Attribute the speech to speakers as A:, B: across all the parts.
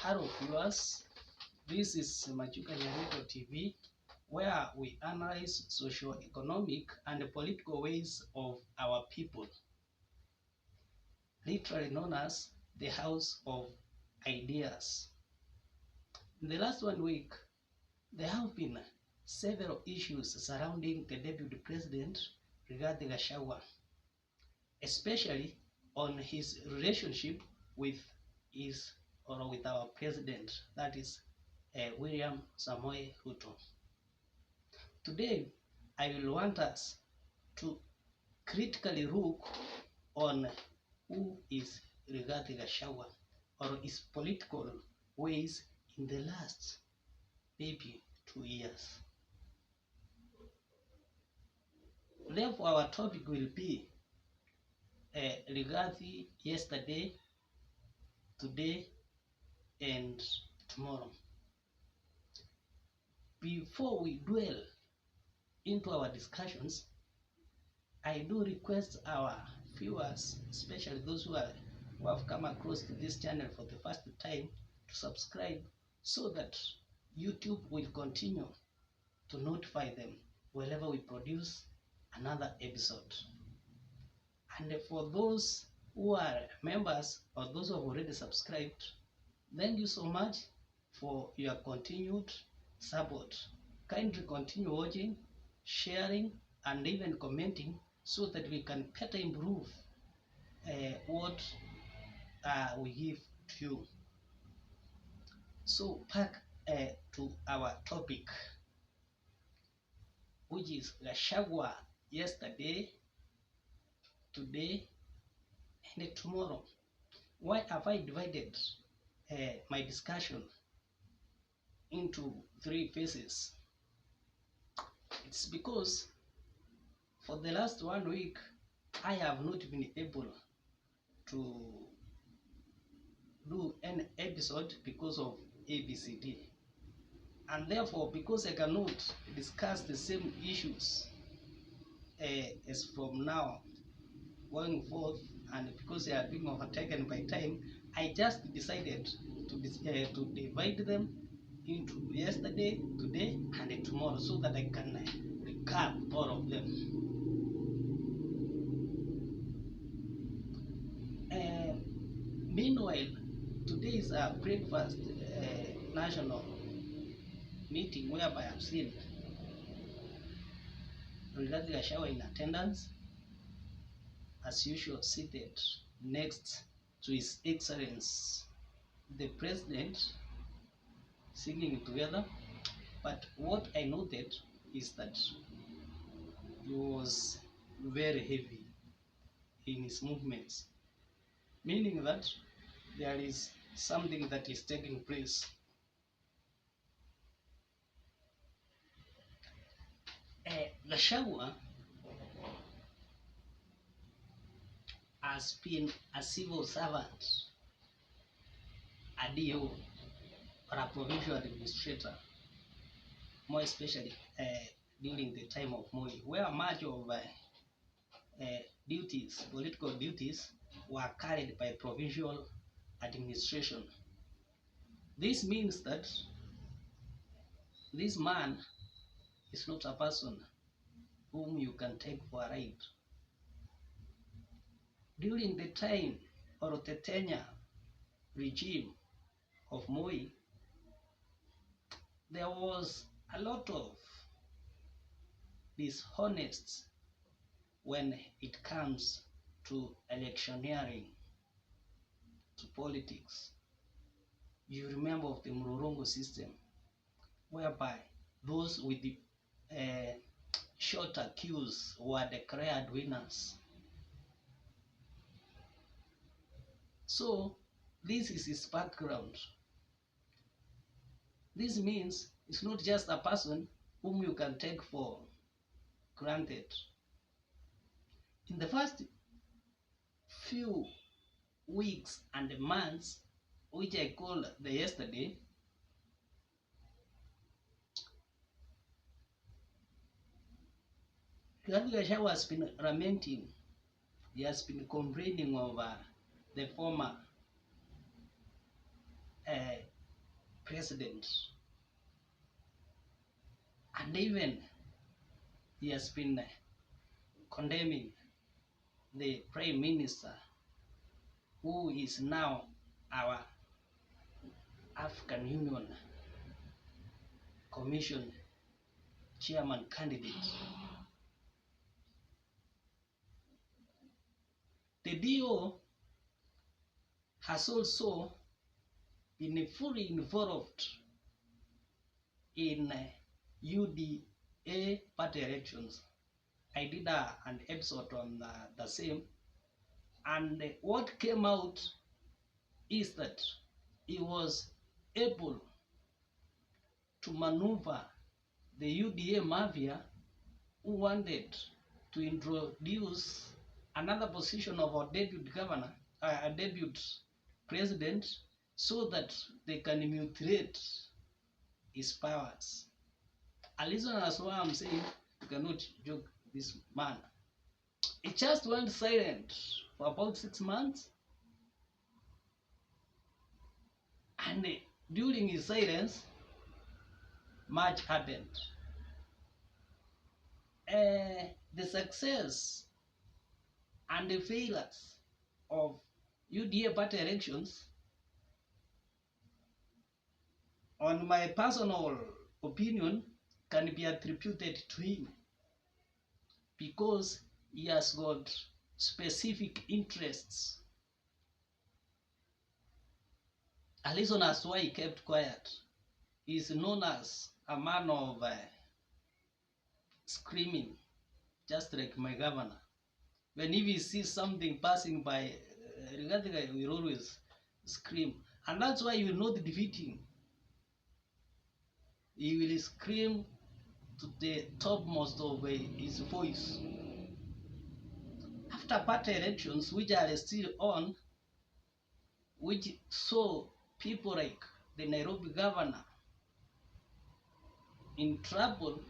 A: Hello viewers, this is Machuka Nyarito TV, where we analyze socio-economic and political ways of our people, literally known as the House of Ideas. In the last 1 week, there have been several issues surrounding the Deputy President, Rigathi Gachagua, especially on his relationship with our president, that is William Samoei Ruto. Today, I will want us to critically look on who is Rigathi Gachagua or his political ways in the last maybe 2 years. Therefore, our topic will be Rigathi yesterday, today, and tomorrow. Before we dwell into our discussions, I do request our viewers, especially those who have come across to this channel for the first time, to subscribe so that YouTube will continue to notify them whenever we produce another episode. And for those who are members or those who have already subscribed, thank you so much for your continued support. Kindly continue watching, sharing, and even commenting so that we can better improve what we give to you. So back to our topic, which is Gachagua yesterday, today, and tomorrow. Why have I divided my discussion into 3 phases? It's because for the last 1 week, I have not been able to do an episode because of ABCD. And therefore, because I cannot discuss the same issues as from now going forth, and because they are being overtaken by time, I just decided to divide them into yesterday, today, and tomorrow so that I can recap all of them. Meanwhile, today is a breakfast national meeting whereby I've seen Rigathi Gachagua in attendance, as usual, seated next to His Excellence the President, singing together. But what I noted is that he was very heavy in his movements, meaning that there is something that is taking place. Gachagua has been a civil servant, a DO, or a provincial administrator, more especially during the time of Moi, where much of duties, political duties, were carried by provincial administration. This means that this man is not a person whom you can take for a ride. During the time or the tenure regime of Moi, there was a lot of dishonest when it comes to electioneering, to politics. You remember of the Mlolongo system, whereby those with the shorter queues were declared winners. So this is his background. This means it's not just a person whom you can take for granted. In the first few weeks and months, which I call the yesterday, Rigathi Gachagua has been lamenting, he has been complaining over the former president, and even he has been condemning the prime minister, who is now our African Union Commission chairman candidate. The DO has also been fully involved in UDA party elections. I did an episode on the same, and what came out is that he was able to maneuver the UDA mafia, who wanted to introduce another position of our deputy governor, a deputy president, so that they can mutilate his powers. A reason as why I'm saying you cannot joke this man. He just went silent for about 6 months, and during his silence, much happened. The success and the failures of UDA party elections, on my personal opinion, can be attributed to him, because he has got specific interests. A reason as why he kept quiet. He is known as a man of screaming, just like my governor. When if he sees something passing by, Rigathi will always scream, and that's why you will not defeat him. He will scream to the topmost of his voice. After party elections, which are still on, which saw people like the Nairobi governor in trouble,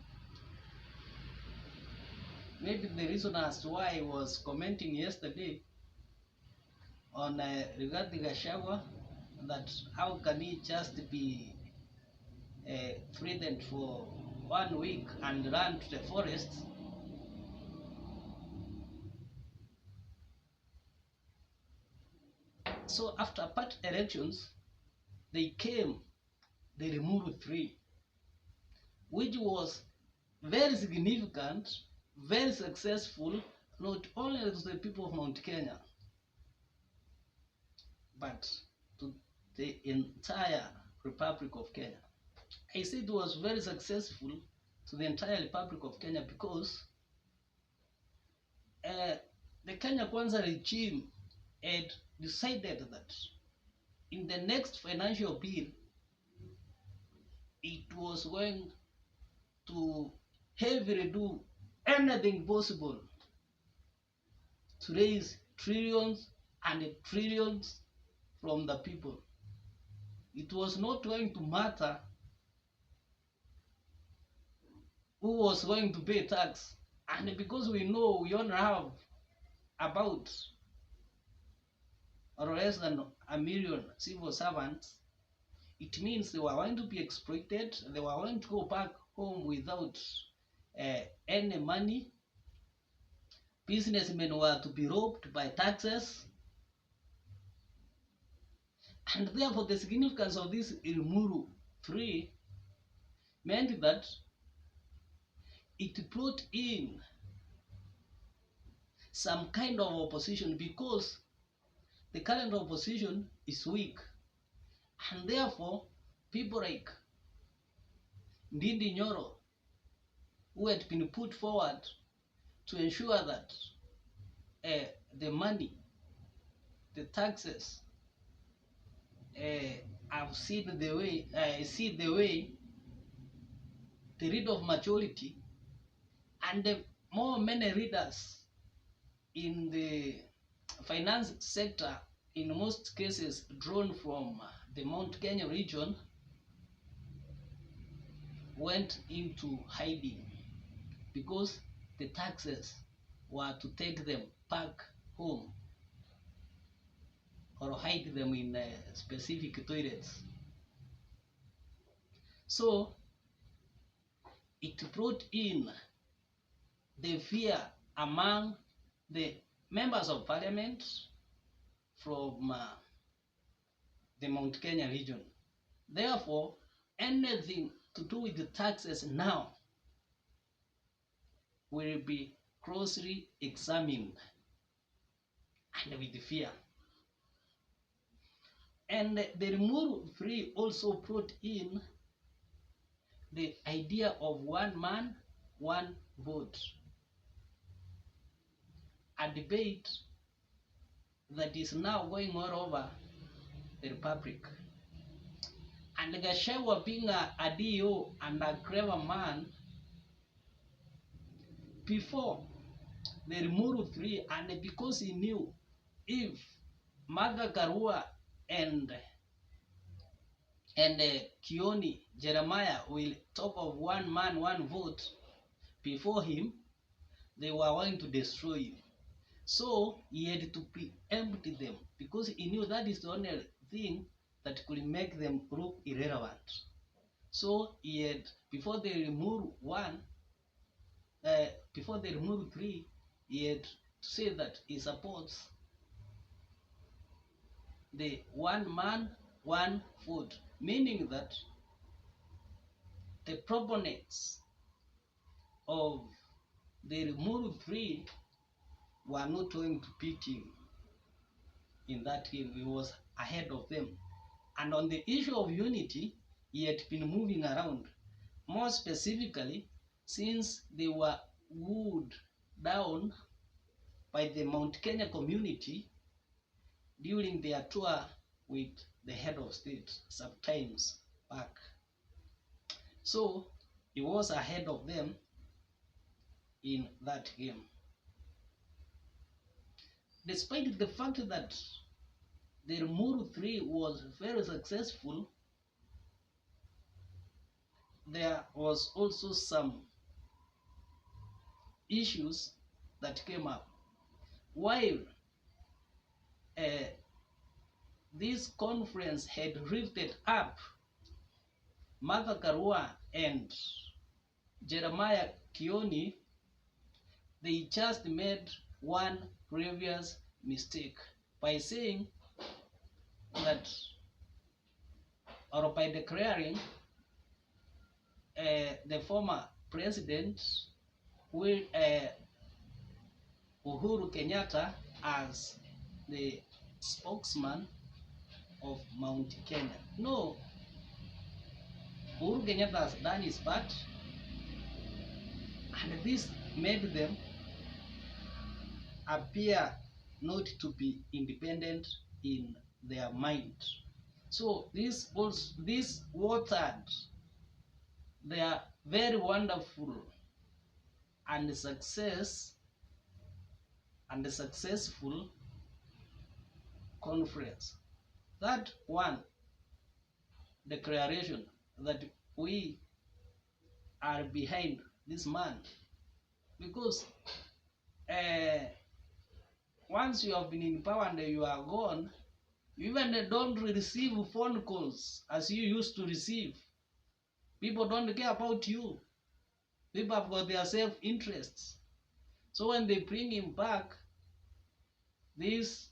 A: maybe the reason as to why I was commenting yesterday on Rigathi Gachagua, that how can he just be threatened for 1 week and run to the forest. So after party elections, they removed 3, which was very significant, very successful, not only to the people of Mount Kenya, but to the entire Republic of Kenya. I say it was very successful to the entire Republic of Kenya because the Kenya Kwanza regime had decided that in the next financial bill, it was going to heavily do anything possible to raise trillions and trillions from the people. It was not going to matter who was going to pay tax, and because we know we only have about or less than 1 million civil servants, it means they were going to be exploited. They were going to go back home without any money. Businessmen were to be robbed by taxes, and therefore the significance of this Ilmuru 3 meant that it brought in some kind of opposition, because the current opposition is weak, and therefore people like Ndindi Nyoro, who had been put forward to ensure that the money, the taxes, have seen the way, the read of majority, and the many readers in the finance sector, in most cases drawn from the Mount Kenya region, went into hiding, because the taxes were to take them back home or hide them in specific toilets. So it brought in the fear among the members of parliament from the Mount Kenya region. Therefore, anything to do with the taxes now will be closely examined and with fear. And the Remove 3 also brought in the idea of one man, one vote, a debate that is now going all over the republic. And Gachagua, being a DO and a clever man, before the Remove 3, and because he knew if Martha Karua and Kioni Jeremiah will talk of one man, one vote before him, they were going to destroy him. So he had to preempt them because he knew that is the only thing that could make them look irrelevant. So he had, before they remove before they remove 3, he had to say that he supports the one man, one vote, meaning that the proponents of the Remove 3 were not going to beat him in that game. He was ahead of them. And on the issue of unity, he had been moving around. More specifically, since they were wooed down by the Mount Kenya community during their tour with the head of state sometimes back. So he was ahead of them in that game. Despite the fact that the Remove 3 was very successful, there was also some issues that came up. While this conference had lifted up Martha Karua and Jeremiah Kioni, they just made one previous mistake by saying that, or by declaring the former president Uhuru Kenyatta as the spokesman of Mount Kenya. No, Uhuru Kenyatta has done his part, and this made them appear not to be independent in their mind. So this watered their very wonderful and successful conference. That one declaration that we are behind this man, because once you have been in power and you are gone, you even don't receive phone calls as you used to receive. People don't care about you. People have got their self-interests. So when they bring him back, this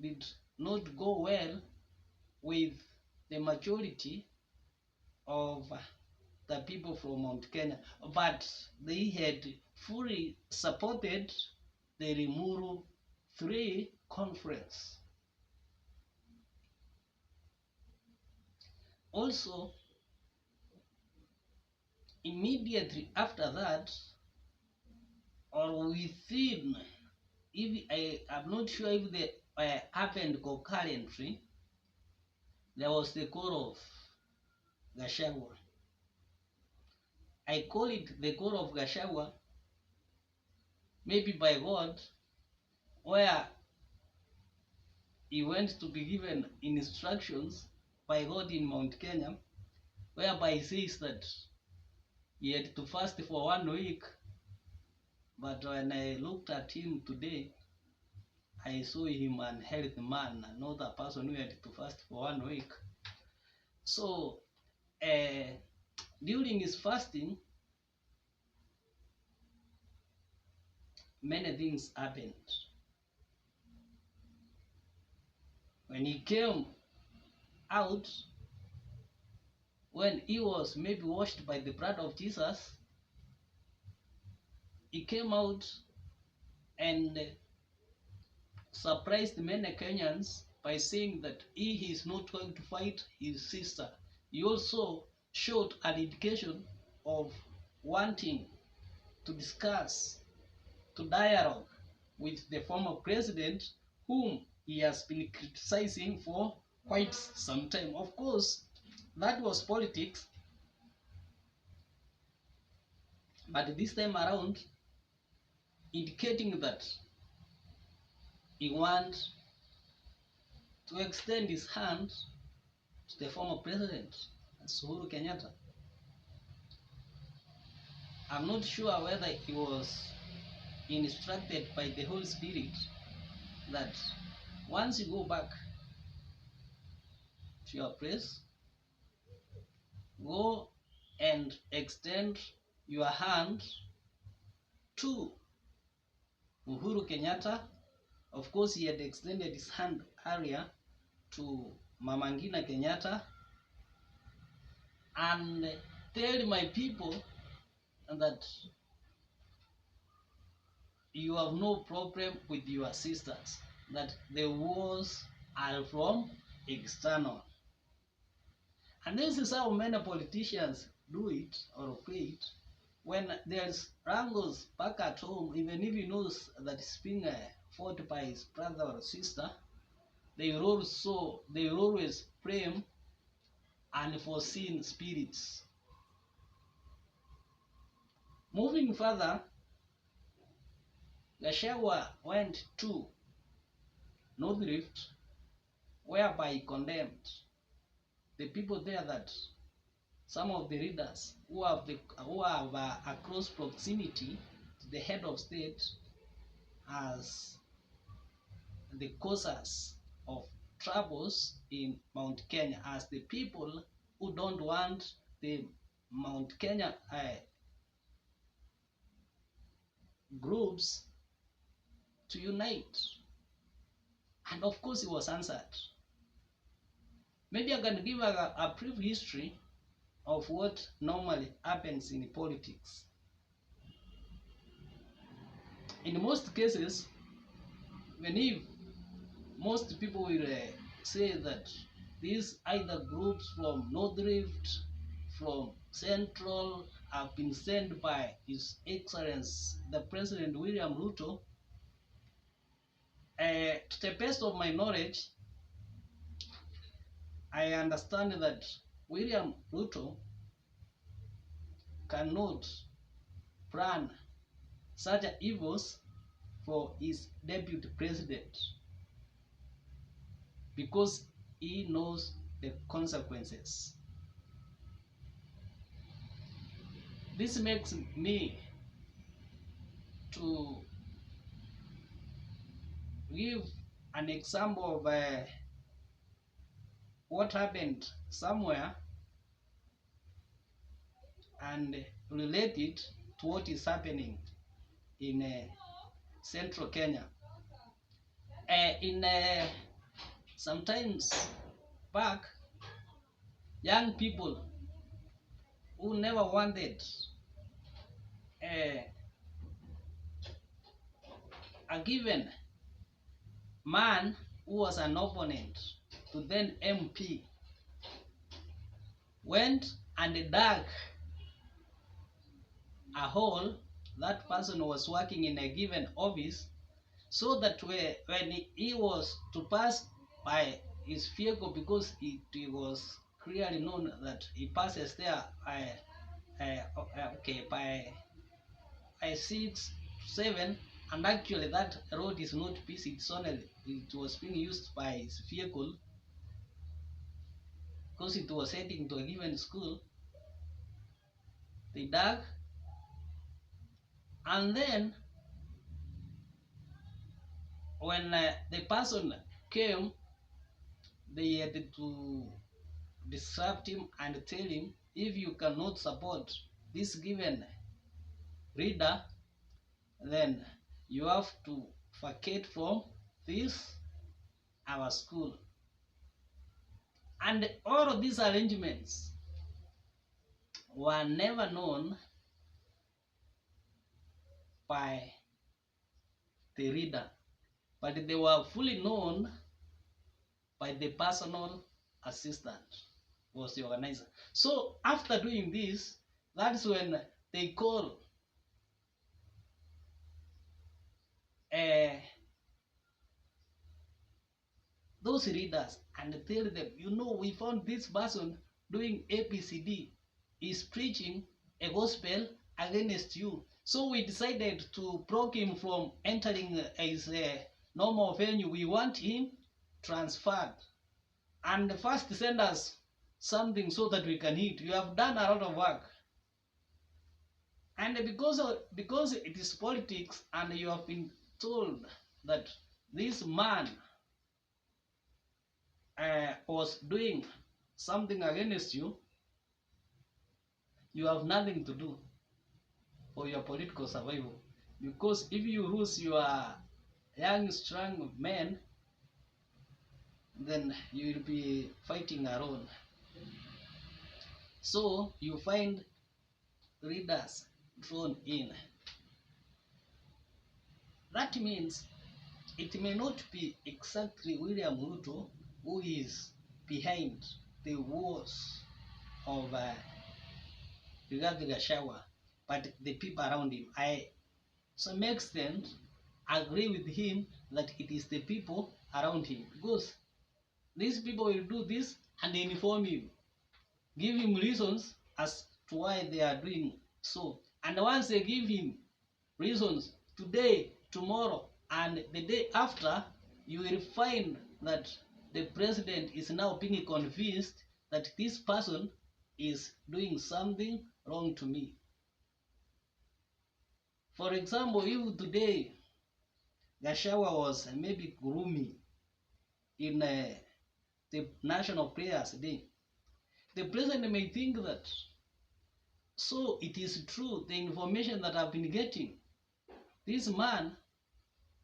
A: did not go well with the majority of the people from Mount Kenya. But they had fully supported the Remove 3 conference. Also, immediately after that, or within, if I'm not sure if they happened concurrently, there was the call of Gachagua. I call it the call of Gachagua, maybe by God, where he went to be given instructions by God in Mount Kenya, whereby he says that he had to fast for 1 week. But when I looked at him today, I saw him an healthy man, not a person who had to fast for 1 week. So during his fasting, many things happened. When he came out, when he was maybe washed by the blood of Jesus, he came out and surprised many Kenyans by saying that he is not going to fight his sister. He also showed an indication of wanting to discuss, to dialogue with the former president, whom he has been criticizing for quite some time. Of course, that was politics, but this time around, indicating that he wants to extend his hand to the former president, Uhuru Kenyatta. I'm not sure whether he was instructed by the Holy Spirit that once you go back to your place, go and extend your hand to Uhuru Kenyatta. Of course, he had extended his hand earlier to Mama Ngina Kenyatta, and tell my people that you have no problem with your sisters, that the wars are from external. And this is how many politicians do it or play it. When there's wrangles back at home, even if he knows that it's being fought by his brother or sister, they will always blame unforeseen spirits. Moving further, Gachagua went to North Rift, whereby he condemned the people there, that some of the leaders who have a close proximity to the head of state as the causes of troubles in Mount Kenya, as the people who don't want the Mount Kenya groups to unite. And of course, he was answered. Maybe I can give a brief history of what normally happens in politics. In most cases, when most people will say that these either groups from North Rift, from Central, have been sent by His Excellency the President William Ruto. To the best of my knowledge, I understand that William Ruto cannot plan such evils for his deputy president, because he knows the consequences. This makes me to give an example of what happened somewhere and relate it to what is happening in central Kenya. Sometimes back, young people who never wanted a given man who was an opponent to then MP went and dug a hole that person was working in a given office, so that when he was to pass by his vehicle, because it was clearly known that he passes there by 6 to 7, and actually that road is not busy, it was being used by his vehicle because it was heading to a given school. They dug, and then when the person came, they had to disrupt him and tell him, if you cannot support this given reader, then you have to vacate from this our school. And all of these arrangements were never known by the reader, but they were fully known by the personal assistant, was the organizer. So after doing this, that's when they call those readers and tell them, you know, we found this person doing ABCD, is preaching a gospel against you. So we decided to block him from entering his normal venue. We want him transferred. And first send us something so that we can eat. You have done a lot of work. And because it is politics, and you have been told that this man was doing something against you, you have nothing to do for your political survival. Because if you lose your young, strong men, then you will be fighting alone. So you find readers drawn in. That means it may not be exactly William Ruto who is behind the wars of Rigathi Gachagua, but the people around him. I, to some extent, agree with him that it is the people around him, because these people will do this and inform him, give him reasons as to why they are doing so. And once they give him reasons today, tomorrow, and the day after, you will find that the president is now being convinced that this person is doing something wrong to me. For example, if today Gachagua was maybe grooming in the National Prayers Day, the president may think that, so it is true, the information that I've been getting, this man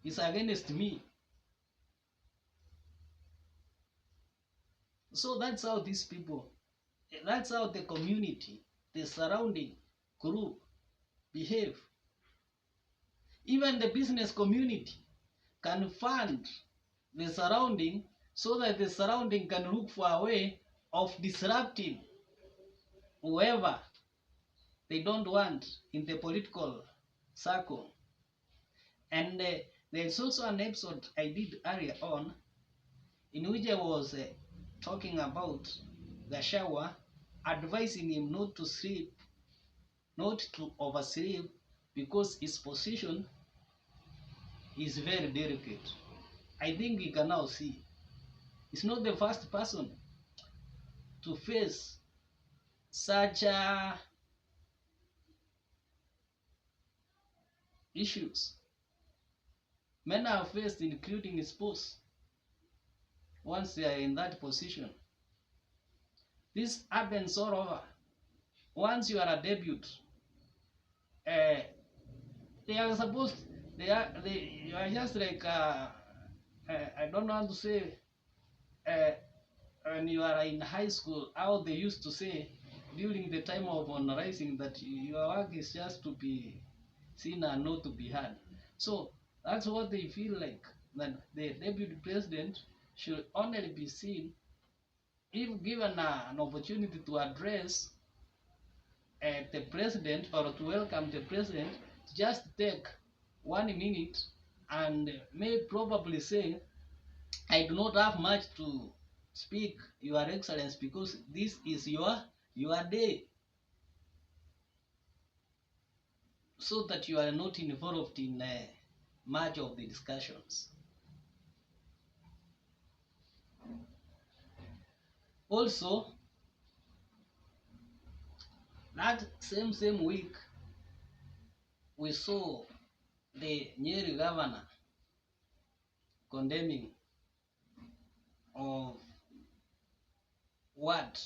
A: is against me. So that's how these people, that's how the community, the surrounding group behave. Even the business community can fund the surrounding so that the surrounding can look for a way of disrupting whoever they don't want in the political circle. And there's also an episode I did earlier on in which I was talking about Gachagua advising him not to sleep, not to oversleep, because his position is very delicate. I think we can now see he's not the first person to face such issues. Men are faced, including his spouse, once they are in that position. This happens all over. Once you are a debut, they are supposed, you are just like, I don't know how to say, when you are in high school, how they used to say during the time of honorizing that your work is just to be seen and not to be heard. So that's what they feel like, that the deputy president should only be seen if given an opportunity to address the president or to welcome the president, just take 1 minute and may probably say, I do not have much to speak, Your Excellency, because this is your day, so that you are not involved in much of the discussions. Also, that same week, we saw the Nyeri governor condemning of what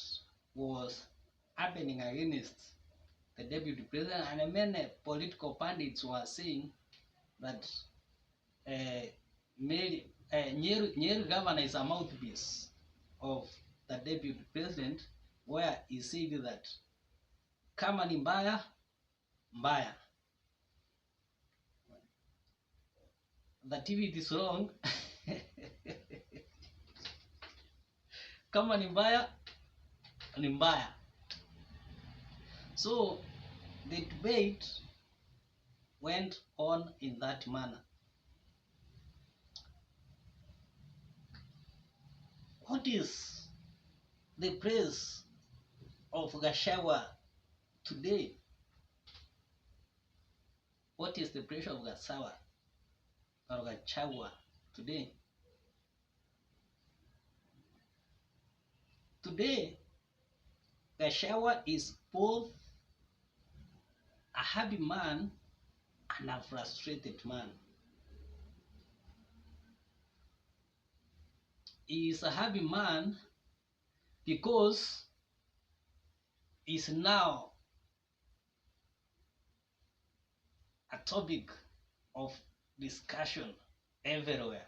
A: was happening against the deputy president, and many political pundits were saying that Nyeri governor is a mouthpiece of the deputy president, where he said that kama ni mbaya mbaya, that if it is wrong kama ni mbaya ni mbaya. So the debate went on in that manner. What is the praise of Gachagua today? What is the praise of Gachagua today? Today, Gachagua is both a happy man and a frustrated man. He is a happy man because is now a topic of discussion everywhere.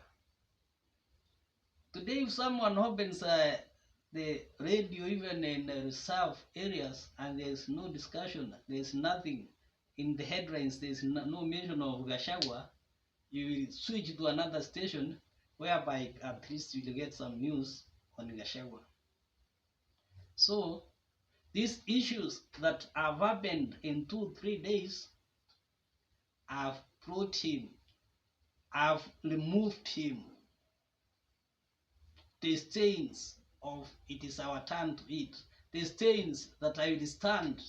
A: Today, if someone opens the radio, even in reserve areas, and there is no discussion, there is nothing in the headlines, there is no mention of Gachagua, you will switch to another station whereby at least you will get some news on Gachagua. So these issues that have happened in 2-3 days have brought him, have removed him the stains of it is our turn to eat, the stains that I will stand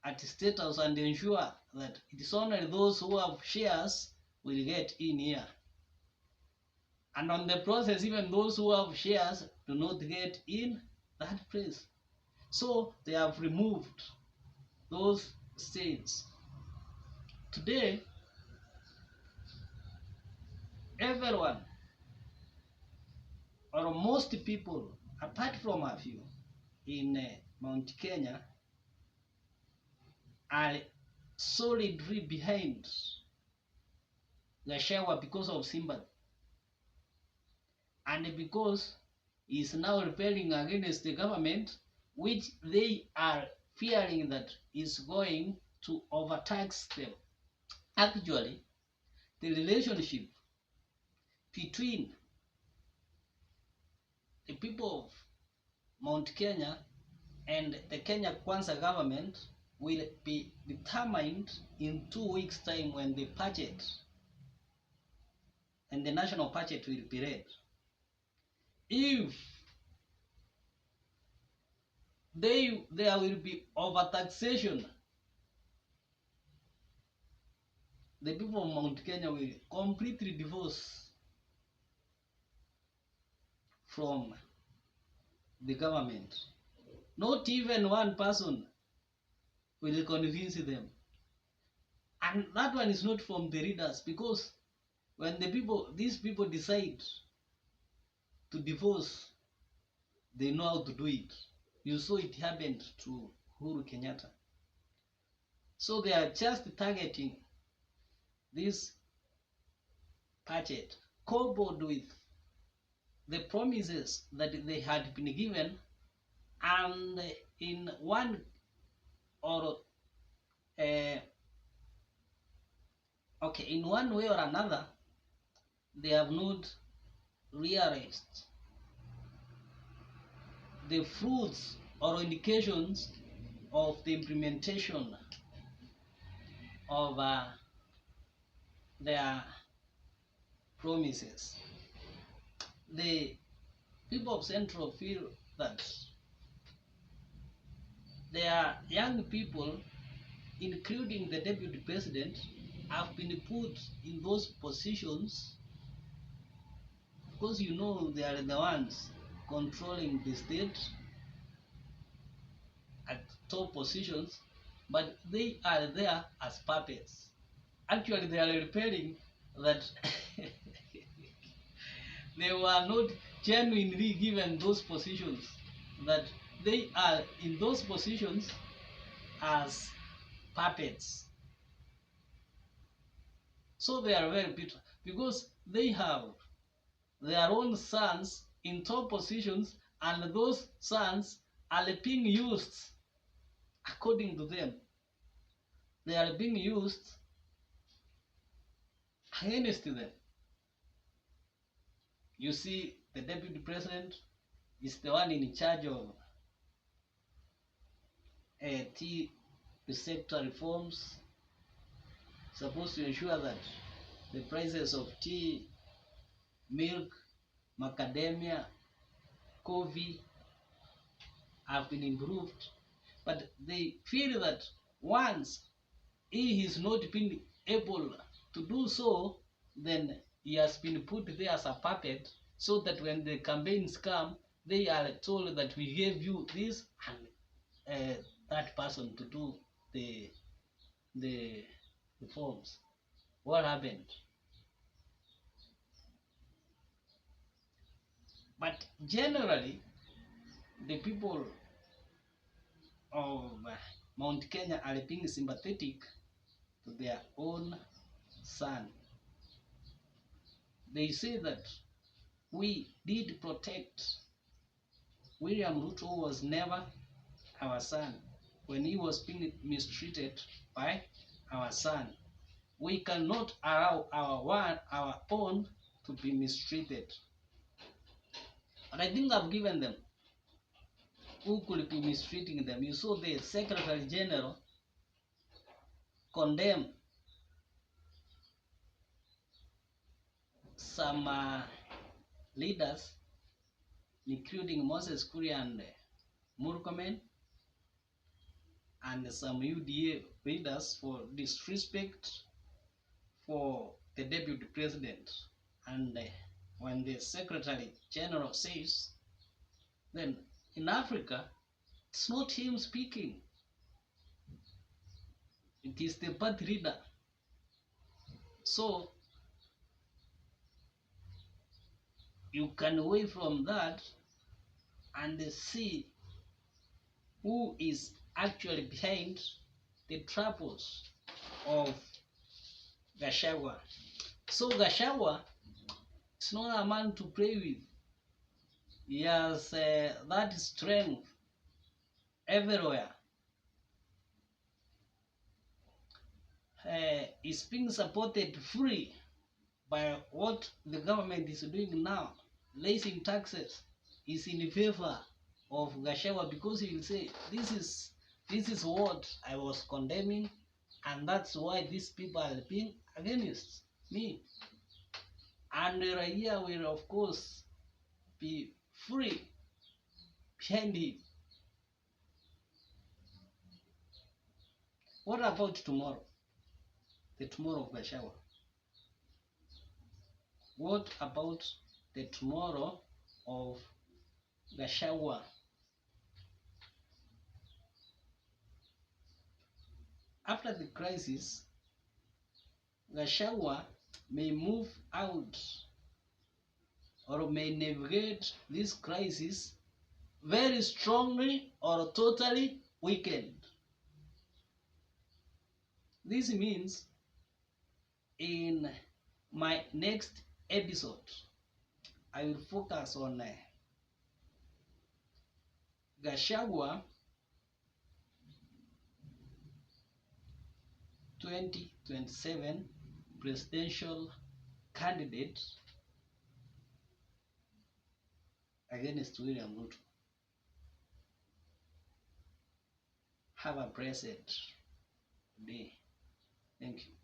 A: at the State House and ensure that it is only those who have shares will get in here. And on the process, even those who have shares do not get in that place. So they have removed those stains. Today, everyone, or most people, apart from a few in Mount Kenya, are solidly behind Gachagua because of sympathy, and because he is now rebelling against the government, which they are fearing that is going to overtax them. Actually, the relationship between the people of Mount Kenya and the Kenya Kwanza government will be determined in 2 weeks' time when the budget and the national budget will be read. If there will be overtaxation, the people of Mount Kenya will completely divorce from the government. Not even one person will convince them. And that one is not from the leaders, because when these people decide to divorce, they know how to do it. You saw it happened to Uhuru Kenyatta. So they are just targeting this budget, coupled with the promises that they had been given, and in one or in one way or another, they have not realized the fruits or indications of the implementation of their promises. The people of Central feel that their young people, including the deputy president, have been put in those positions because they are the ones controlling the state at top positions, but they are there as puppets. Actually, they are repelling that they were not genuinely given those positions. that they are in those positions as puppets. So they are very bitter because they have their own sons in top positions, and those sons are being used according to them. They are being used against them. You see, the deputy president is the one in charge of tea sector reforms, supposed to ensure that the prices of tea, milk, macadamia, coffee have been improved. But they feel that once he is not been able to do so, then he has been put there as a puppet, so that when the campaigns come, they are told that we gave you this and that person to do the the forms. What happened? But generally, the people of Mount Kenya are being sympathetic to their own son. They say that we did protect William Ruto, was never our son. When he was being mistreated by our son, we cannot allow our own to be mistreated. And I think I've given them who could be mistreating them. You saw the Secretary General condemn some leaders, including Moses Kuria and Murkomen, and some UDA leaders for disrespect for the deputy president. And when the Secretary General says, then in Africa, it's not him speaking. It is the party leader. So you can away from that and see who is actually behind the troubles of Gachagua. So Gachagua is not a man to play with. He has that strength everywhere. Is being supported free by what the government is doing now. Raising taxes is in favor of Gachagua, because he will say, this is what I was condemning, and that's why these people are being against me. And Raia will of course be free behind him. What about tomorrow? The tomorrow of Gachagua. What about the tomorrow of Gachagua? After the crisis, Gachagua may move out or may navigate this crisis very strongly or totally weakened. This means in my next episode, I will focus on Gachagua 2027 presidential candidate against William Ruto. Have a blessed day. Thank you.